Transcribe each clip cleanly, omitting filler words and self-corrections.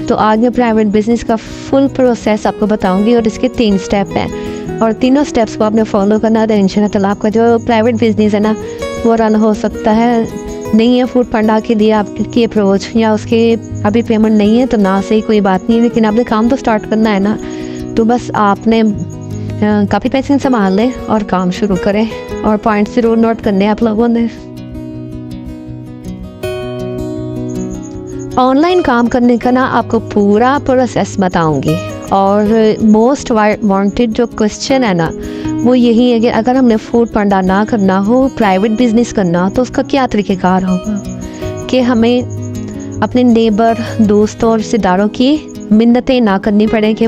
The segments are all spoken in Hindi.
तो आज मैं प्राइवेट बिजनेस का फुल प्रोसेस आपको बताऊंगी और इसके 3 स्टेप हैं और तीनों स्टेप्स को आपने फॉलो करना है तो इंशाल्लाह ताला आपका जो प्राइवेट बिजनेस है ना वो रन हो सकता है। नहीं है फूड पांडा के लिए आपकी अप्रोच या उसके अभी पेमेंट नहीं है तो ना से कोई बात नहीं, लेकिन आपने काम तो स्टार्ट करना है ना। तो बस आपने काफ़ी पैसे संभाल लें और काम शुरू करें और पॉइंट ज़रूर नोट करने आप लोगों ने। ऑनलाइन काम करने का ना आपको पूरा प्रोसेस बताऊंगी और मोस्ट वांटेड जो क्वेश्चन है ना वो यही है कि अगर हमने फूड पांडा ना करना हो, प्राइवेट बिजनेस करना, तो उसका क्या तरीक़ेकार होगा कि हमें अपने नेबर, दोस्तों और रिश्तेदारों की मिन्नतें ना करनी पड़े कि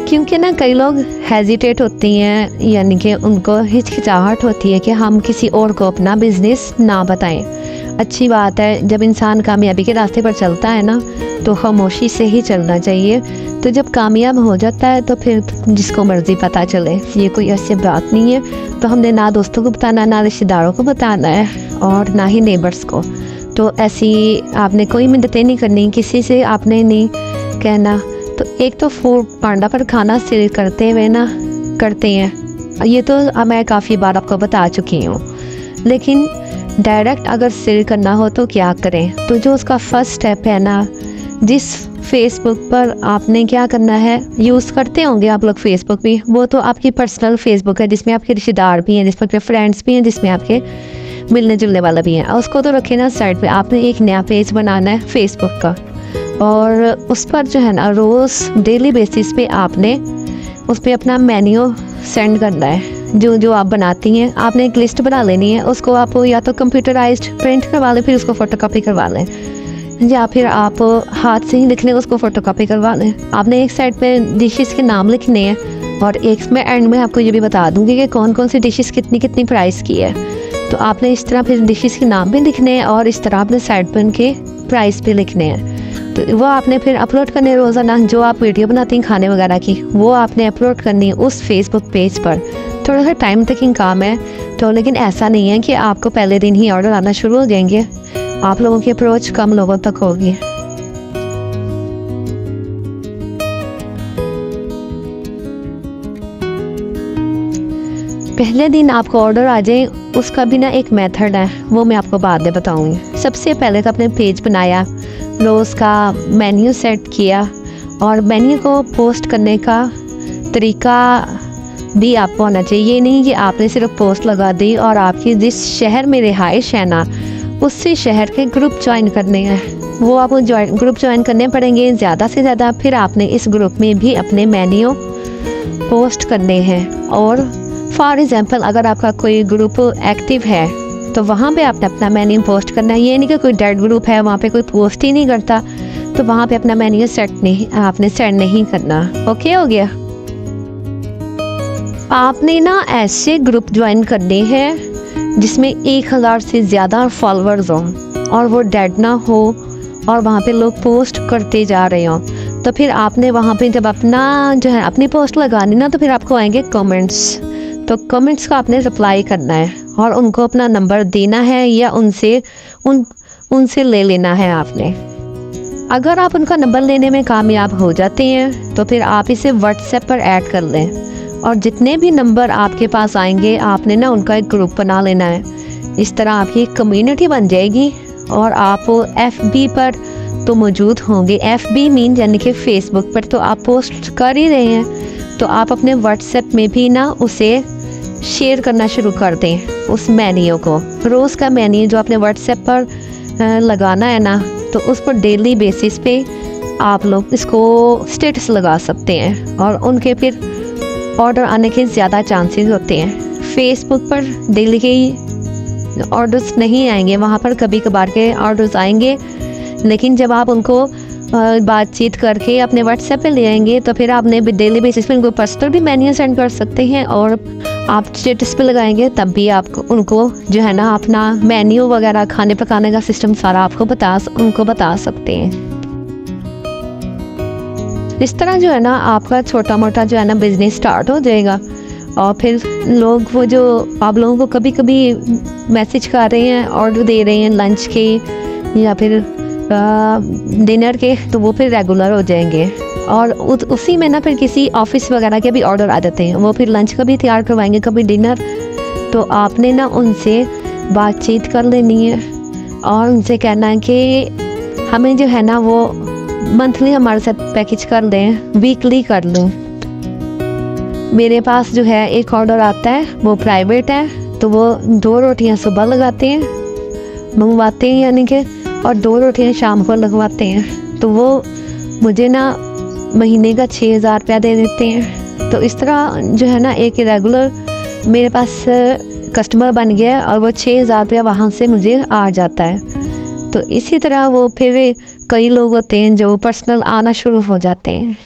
क्योंकि ना कई लोग हेजिटेट होती हैं, यानी कि उनको हिचकिचाहट होती है कि हम किसी और को अपना बिजनेस ना बताएं। अच्छी बात है, जब इंसान कामयाबी के रास्ते पर चलता है ना तो खामोशी से ही चलना चाहिए। तो जब कामयाब हो जाता है तो फिर जिसको मर्ज़ी पता चले, ये कोई ऐसी बात नहीं है। तो हमने ना दोस्तों को बताना, ना रिश्तेदारों को बताना है और ना ही नेबर्स को। तो ऐसी आपने कोई मिन्नतें नहीं करनी, किसी से आपने नहीं कहना। तो एक तो फूड पांडा पर खाना सेल करते हुए ना करते हैं, ये तो मैं काफ़ी बार आपको बता चुकी हूँ। लेकिन डायरेक्ट अगर सेल करना हो तो क्या करें? तो जो उसका फर्स्ट स्टेप है ना, जिस फेसबुक पर आपने क्या करना है, यूज़ करते होंगे आप लोग फेसबुक भी, वो तो आपकी पर्सनल फेसबुक है जिसमें आपके रिश्तेदार भी हैं, जिसमें आपके फ्रेंड्स भी हैं, जिसमें आपके मिलने जुलने वाला भी हैं। उसको तो रखे ना साइड पे। आपने एक नया पेज बनाना है फेसबुक का और उस पर जो है ना रोज़ डेली बेसिस पे आपने उस पर अपना मेन्यू सेंड करना है। जो जो आप बनाती हैं आपने एक लिस्ट बना लेनी है, उसको आप या तो कंप्यूटराइज्ड प्रिंट करवा लें, फिर उसको फ़ोटोकॉपी करवा लें, या फिर आप हाथ से ही लिख लें, उसको फ़ोटोकॉपी करवा लें। आपने एक साइड पे डिशेस के नाम लिखने हैं और एक में एंड में आपको ये भी बता दूंगी कि कौन कौन सी डिशेस कितनी कितनी प्राइस की है। तो आपने इस तरह फिर डिशेस के नाम भी लिखने हैं और इस तरह आपने साइड पर उनके प्राइस भी लिखने हैं। तो वो आपने फिर अपलोड करने रोज़ाना, जो आप वीडियो बनाती हैं खाने वगैरह की, वो आपने अपलोड करनी है उस फेसबुक पेज पर। थोड़ा सा टाइम टेकिंग काम है तो, लेकिन ऐसा नहीं है कि आपको पहले दिन ही ऑर्डर आना शुरू हो जाएंगे। आप लोगों की अप्रोच कम लोगों तक होगी। पहले दिन आपको ऑर्डर आ जाए उसका भी ना एक मेथड है, वो मैं आपको बाद में बताऊंगी। सबसे पहले तो आपने पेज बनाया, रोज़ का मेन्यू सेट किया और मेन्यू को पोस्ट करने का तरीका भी आपको होना चाहिए। ये नहीं कि आपने सिर्फ पोस्ट लगा दी और आपकी जिस शहर में रिहाइश है ना उससे शहर के ग्रुप ज्वाइन करने हैं, वो आपको ग्रुप ज्वाइन करने पड़ेंगे ज़्यादा से ज़्यादा। फिर आपने इस ग्रुप में भी अपने मेन्यू पोस्ट करने हैं। और फॉर एग्जांपल अगर आपका कोई ग्रुप एक्टिव है तो वहाँ पे आपने अपना मेन्यू पोस्ट करना है। ये नहीं कि कोई डेड ग्रुप है वहाँ पे कोई पोस्ट ही नहीं करता तो वहाँ पे अपना मेन्यू आपने सेंड नहीं करना। ओके हो गया? आपने ना ऐसे ग्रुप ज्वाइन करने हैं जिसमें 1000 से ज़्यादा फॉलोअर्स हों और वो डेड ना हो और वहाँ पे लोग पोस्ट करते जा रहे हों। तो फिर आपने वहाँ पे जब अपना जो है अपनी पोस्ट लगानी ना तो फिर आपको आएंगे कमेंट्स। तो कमेंट्स का आपने रिप्लाई करना है और उनको अपना नंबर देना है या उनसे ले लेना है आपने। अगर आप उनका नंबर लेने में कामयाब हो जाते हैं तो फिर आप इसे व्हाट्सएप पर ऐड कर लें और जितने भी नंबर आपके पास आएंगे आपने ना उनका एक ग्रुप बना लेना है। इस तरह आपकी एक कम्युनिटी बन जाएगी और आप FB पर तो मौजूद होंगे। FB मीन यानी कि फेसबुक पर तो आप पोस्ट कर ही रहे हैं, तो आप अपने व्हाट्सएप में भी ना उसे शेयर करना शुरू कर दें, उस मेन्यू को। रोज़ का मेन्यू जो आपने व्हाट्सएप पर लगाना है ना तो उस पर डेली बेसिस पे आप लोग इसको स्टेटस लगा सकते हैं और उनके फिर ऑर्डर आने के ज़्यादा चांसेस होते हैं। फेसबुक पर डेली के ऑर्डर्स नहीं आएंगे, वहाँ पर कभी कभार के ऑर्डर्स आएंगे, लेकिन जब आप उनको बातचीत करके अपने व्हाट्सएप पे ले आएंगे तो फिर आपने डेली बेसिस पे उनको पर्सनल भी मेन्यू सेंड कर सकते हैं और आप स्टेटस पे लगाएंगे तब भी आपको उनको जो है ना अपना मेन्यू वगैरह खाने पकाने का सिस्टम सारा उनको बता सकते हैं। इस तरह जो है ना आपका छोटा मोटा जो है ना बिजनेस स्टार्ट हो जाएगा और फिर लोग वो जो आप लोगों को कभी कभी मैसेज कर रहे हैं, ऑर्डर दे रहे हैं लंच के या फिर डिनर के, तो वो फिर रेगुलर हो जाएंगे। और उसी में ना फिर किसी ऑफिस वगैरह के भी ऑर्डर आ जाते हैं, वो फिर लंच का भी तैयार करवाएंगे, कभी डिनर। तो आपने ना उनसे बातचीत कर लेनी है और उनसे कहना है कि हमें जो है ना वो मंथली हमारे साथ पैकेज कर दें, वीकली कर लें। मेरे पास जो है एक ऑर्डर आता है, वो प्राइवेट है, तो वो 2 रोटियां सुबह लगाते हैं, मंगवाते हैं यानी कि, और 2 रोटियां शाम को लगवाते हैं। तो वो मुझे ना महीने का 6,000 रुपया दे देते हैं। तो इस तरह जो है ना एक रेगुलर मेरे पास कस्टमर बन गया और वो 6,000 रुपया वहाँ से मुझे आ जाता है। तो इसी तरह वो फिर कई लोग होते हैं जो पर्सनल आना शुरू हो जाते हैं।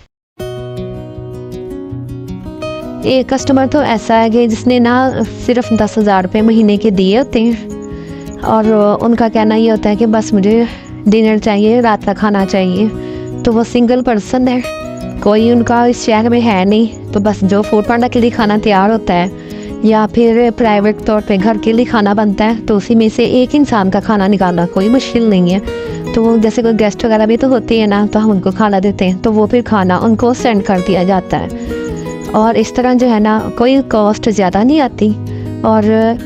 एक कस्टमर तो ऐसा है कि जिसने ना सिर्फ 10,000 रुपये महीने के दिए होते हैं और उनका कहना ये होता है कि बस मुझे डिनर चाहिए, रात का खाना चाहिए। तो वो सिंगल पर्सन है, कोई उनका इस शहर में है नहीं, तो बस जो फूड पांडा के लिए खाना तैयार होता है या फिर प्राइवेट तौर पे घर के लिए खाना बनता है, तो उसी में से एक इंसान का खाना निकालना कोई मुश्किल नहीं है। तो जैसे कोई गेस्ट वगैरह भी तो होते हैं ना, तो हम उनको खाना देते हैं, तो वो फिर खाना उनको सेंड कर दिया जाता है। और इस तरह जो है ना कोई कॉस्ट ज़्यादा नहीं आती और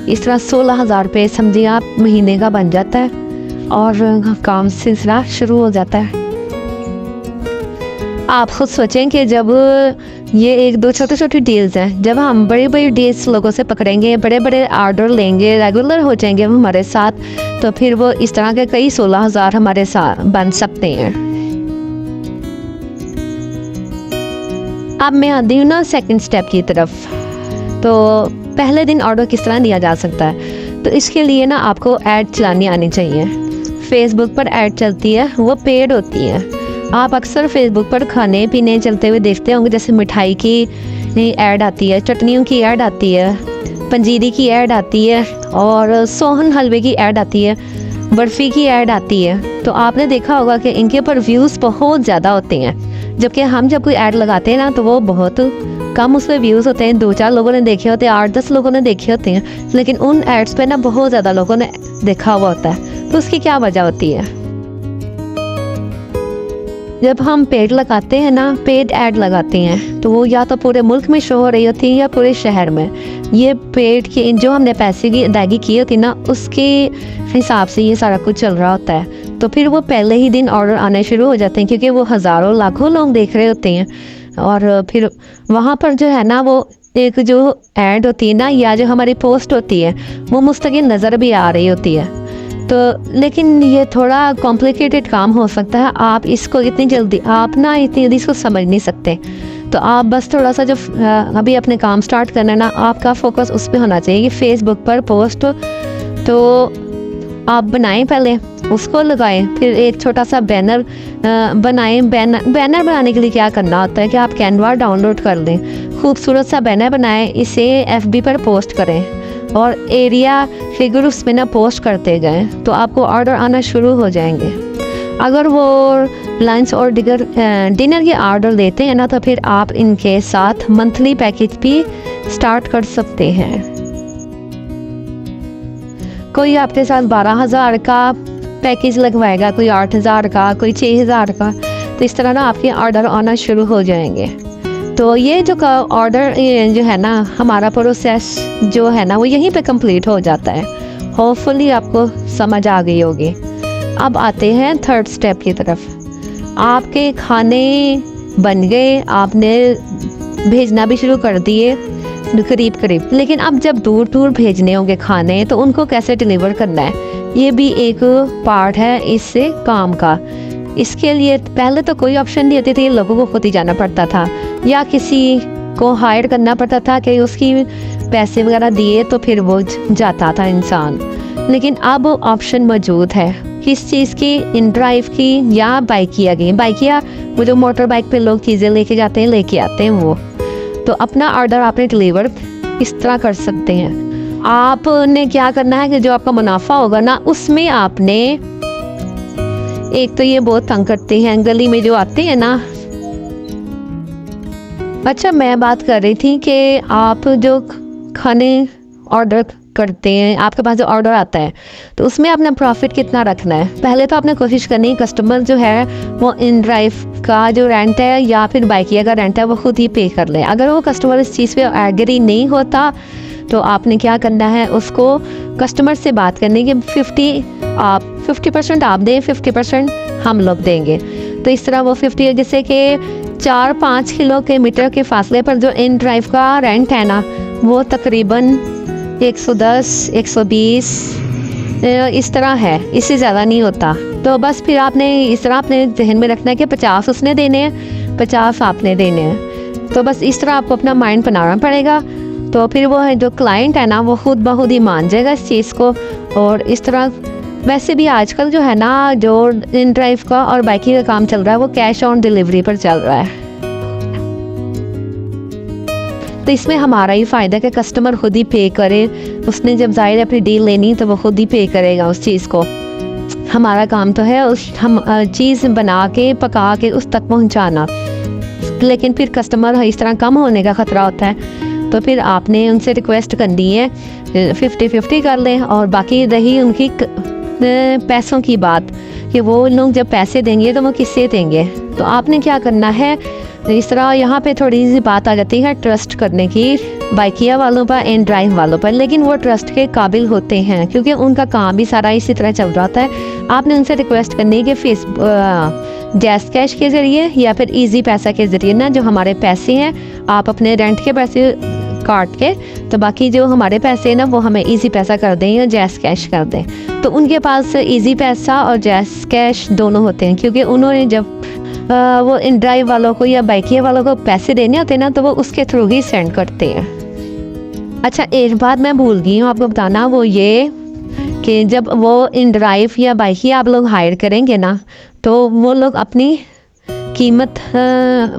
इस तरह 16,000 रुपये समझिए आप महीने का बन जाता है और काम सिलसिला शुरू हो जाता है। आप खुद सोचें कि जब ये 1-2 छोटी छोटी डील्स हैं, जब हम बड़ी बड़ी डील्स लोगों से पकड़ेंगे, बड़े बड़े ऑर्डर लेंगे, रेगुलर हो जाएंगे हमारे साथ, तो फिर वो इस तरह के कई 16,000 हमारे साथ बन सकते हैं। अब मैं आती हूँ ना सेकंड स्टेप की तरफ। तो पहले दिन ऑर्डर किस तरह दिया जा सकता है, तो इसके लिए ना आपको ऐड चलानी आनी चाहिए। फेसबुक पर ऐड चलती है, वो पेड होती है। आप अक्सर फेसबुक पर खाने पीने चलते हुए देखते होंगे, जैसे मिठाई की ऐड आती है, चटनियों की ऐड आती है, पंजीरी की ऐड आती है और सोहन हलवे की ऐड आती है, बर्फ़ी की ऐड आती है। तो आपने देखा होगा कि इनके ऊपर व्यूज़ बहुत ज़्यादा होते हैं, जबकि हम जब कोई ऐड लगाते हैं ना तो वो बहुत कम उस पर व्यूज़ होते हैं। 2-4 लोगों ने देखे होते हैं, 8-10 लोगों ने देखे होते हैं, लेकिन उन एड्स पे ना बहुत ज़्यादा लोगों ने देखा हुआ होता है। तो उसकी क्या वजह होती है? जब हम पेड लगाते हैं ना, पेड ऐड लगाते हैं, तो वो या तो पूरे मुल्क में शो हो रही होती है या पूरे शहर में। ये पेड की जो हमने पैसे की अदायगी की होती है ना, उसके हिसाब से ये सारा कुछ चल रहा होता है। तो फिर वो पहले ही दिन ऑर्डर आने शुरू हो जाते हैं, क्योंकि वो हज़ारों लाखों लोग देख रहे होते हैं। और फिर वहाँ पर जो है ना, वो एक जो ऐड होती है ना या जो हमारी पोस्ट होती है, वो मुस्तकिल नज़र भी आ रही होती है। तो लेकिन ये थोड़ा कॉम्प्लिकेटेड काम हो सकता है, आप इसको इतनी जल्दी इसको समझ नहीं सकते। तो आप बस थोड़ा सा जो अभी अपने काम स्टार्ट करना है ना, आपका फोकस उस पर होना चाहिए कि फेसबुक पर पोस्ट तो आप बनाएं, पहले उसको लगाएं, फिर एक छोटा सा बैनर बनाएं। बैनर बनाने के लिए क्या करना होता है कि आप कैनवा डाउनलोड कर लें, खूबसूरत सा बैनर बनाएं, इसे FB पर पोस्ट करें और एरिया फिगर उसमें ना पोस्ट करते गए, तो आपको ऑर्डर आना शुरू हो जाएंगे। अगर वो लंच और डिनर के ऑर्डर देते हैं ना, तो फिर आप इनके साथ मंथली पैकेज भी स्टार्ट कर सकते हैं। कोई आपके साथ 12,000 का पैकेज लगवाएगा, कोई 8,000 का, कोई 6,000 का। तो इस तरह ना आपके ऑर्डर आना शुरू हो जाएंगे। तो ये जो ऑर्डर जो है ना, हमारा प्रोसेस जो है ना, वो यहीं पे कंप्लीट हो जाता है। होपफुली आपको समझ आ गई होगी। अब आते हैं थर्ड स्टेप की तरफ। आपके खाने बन गए, आपने भेजना भी शुरू कर दिए करीब करीब, लेकिन अब जब दूर दूर भेजने होंगे खाने, तो उनको कैसे डिलीवर करना है, ये भी एक पार्ट है इससे काम का। इसके लिए पहले तो कोई ऑप्शन नहीं होती थी, लोगों को खुद ही जाना पड़ता था या किसी को हायर करना पड़ता था कि उसकी पैसे वगैरह दिए तो फिर वो जाता था इंसान। लेकिन अब ऑप्शन मौजूद है, किस चीज़ की, इन ड्राइव की या बाइक की। आगे बाइक या वो जो मोटर बाइक पे लोग चीज़ें लेके जाते हैं, लेके आते हैं वो। तो अपना ऑर्डर आपने डिलीवर इस तरह कर सकते हैं। आपने क्या करना है कि जो आपका मुनाफा होगा ना, उसमें आपने एक तो ये बहुत तंग करते हैं, गली में जो आते हैं ना, अच्छा, मैं बात कर रही थी कि आप जो खाने ऑर्डर करते हैं, आपके पास जो ऑर्डर आता है, तो उसमें अपना प्रॉफिट कितना रखना है। पहले तो आपने कोशिश करनी है कस्टमर जो है वो इन ड्राइव का जो रेंट है या फिर बाइकिया का रेंट है वो खुद ही पे कर ले। अगर वो कस्टमर इस चीज़ पे एग्री नहीं होता तो आपने क्या करना है, उसको कस्टमर से बात करनी कि 50% आप दें, 50% हम लोग देंगे। तो इस तरह वो 50 जैसे कि 4-5 किलोमीटर के फासले पर जो इन ड्राइव का रेंट है ना वो तकरीबन 110-120 इस तरह है, इससे ज़्यादा नहीं होता। तो बस फिर आपने इस तरह अपने जहन में रखना है कि 50 उसने देने हैं, 50 आपने देने हैं। तो बस इस तरह आपको अपना माइंड बनाना पड़ेगा। तो फिर वो है जो क्लाइंट है ना वो खुद ब खुद ही मान जाएगा इस चीज़ को। और इस तरह वैसे भी आजकल जो है ना जो इन ड्राइव का और बाइकिंग का काम चल रहा है वो कैश ऑन डिलीवरी पर चल रहा है। तो इसमें हमारा ही फ़ायदा है कि कस्टमर खुद ही पे करे। उसने जब ज़ाहिर है अपनी डील लेनी तो वो खुद ही पे करेगा उस चीज़ को। हमारा काम तो है उस हम चीज़ बना के पका के उस तक पहुंचाना। लेकिन फिर कस्टमर इस तरह कम होने का ख़तरा होता है, तो फिर आपने उनसे रिक्वेस्ट करनी है 50-50 कर लें। और बाकी रही उनकी पैसों की बात कि वो लोग जब पैसे देंगे तो वो किससे देंगे, तो आपने क्या करना है, इस तरह यहाँ पे थोड़ी सी बात आ जाती है ट्रस्ट करने की बाइकिया वालों पर एंड ड्राइव वालों पर। लेकिन वो ट्रस्ट के काबिल होते हैं क्योंकि उनका काम भी सारा इसी तरह चल रहा होता है। आपने उनसे रिक्वेस्ट करनी है कि जैस कैश के ज़रिए या फिर इजी पैसा के ज़रिए ना जो हमारे पैसे हैं आप अपने रेंट के पैसे काट के, तो बाकी जो हमारे पैसे हैं ना वो हमें इजी पैसा कर दें या जैस कैश कर दें। तो उनके पास इजी पैसा और जैस कैश दोनों होते हैं क्योंकि उन्होंने जब वो इन ड्राइव वालों को या बाइकिया वालों को पैसे देने होते हैं ना तो वो उसके थ्रू ही सेंड करते हैं। अच्छा, एक बात मैं भूल गई हूँ आपको बताना, वो ये कि जब वो इन ड्राइव या बाइकिया आप लोग हायर करेंगे ना तो वो लोग अपनी कीमत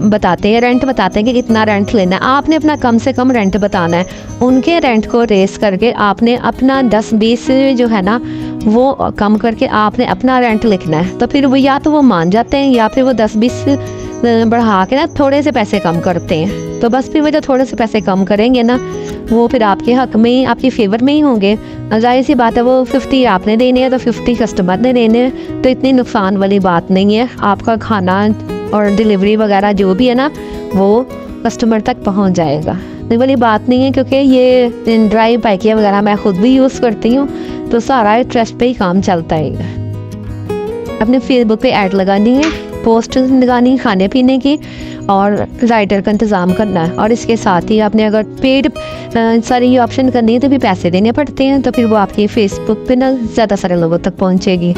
बताते हैं, रेंट बताते हैं कि कितना रेंट लेना है। आपने अपना कम से कम रेंट बताना है। उनके रेंट को रेस करके आपने अपना 10-20 जो है ना वो कम करके आपने अपना रेंट लिखना है। तो फिर वो या तो वो मान जाते हैं या फिर वो 10-20 बढ़ा के ना थोड़े से पैसे कम करते हैं। तो बस फिर वो जो थोड़े से पैसे कम करेंगे ना वो फिर आपके हक में, आपके फेवर में ही होंगे। जाहिर सी बात है वो 50 आपने देने हैं तो 50 कस्टमर ने देने हैं, तो इतनी नुकसान वाली बात नहीं है। आपका खाना और डिलीवरी वगैरह जो भी है ना वो कस्टमर तक पहुंच जाएगा। ये वाली बात नहीं है क्योंकि ये इन ड्राइव बाइकिया वगैरह मैं खुद भी यूज़ करती हूँ तो सारा ट्रस्ट पे ही काम चलता है। अपने फेसबुक पे ऐड लगानी है, पोस्ट लगानी खाने पीने की और राइडर का इंतज़ाम करना है। और इसके साथ ही आपने अगर पेड सारी ये ऑप्शन करनी है तो भी पैसे देने पड़ते हैं, तो फिर वो आपकी फेसबुक पे ना ज़्यादा सारे लोगों तक पहुँचेगी।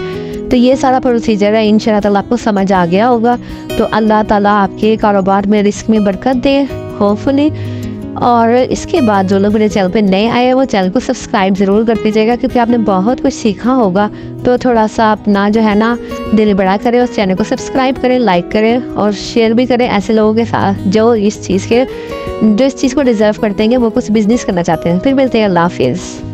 तो ये सारा प्रोसीजर है, इंशाल्लाह ताला आपको समझ आ गया होगा। तो अल्लाह ताला आपके कारोबार में रिस्क में बरकत दे होपफुली। और इसके बाद जो लोग मेरे चैनल पे नए आए हैं वो चैनल को सब्सक्राइब ज़रूर कर दीजिएगा क्योंकि आपने बहुत कुछ सीखा होगा। तो थोड़ा सा अपना जो है ना दिल बड़ा करें, उस चैनल को सब्सक्राइब करें, लाइक करें और शेयर भी करें ऐसे लोगों के साथ जो इस चीज़ को डिज़र्व करते हैं, वो कुछ बिज़नेस करना चाहते हैं। फिर मिलते हैं, अल्लाह हाफिज़।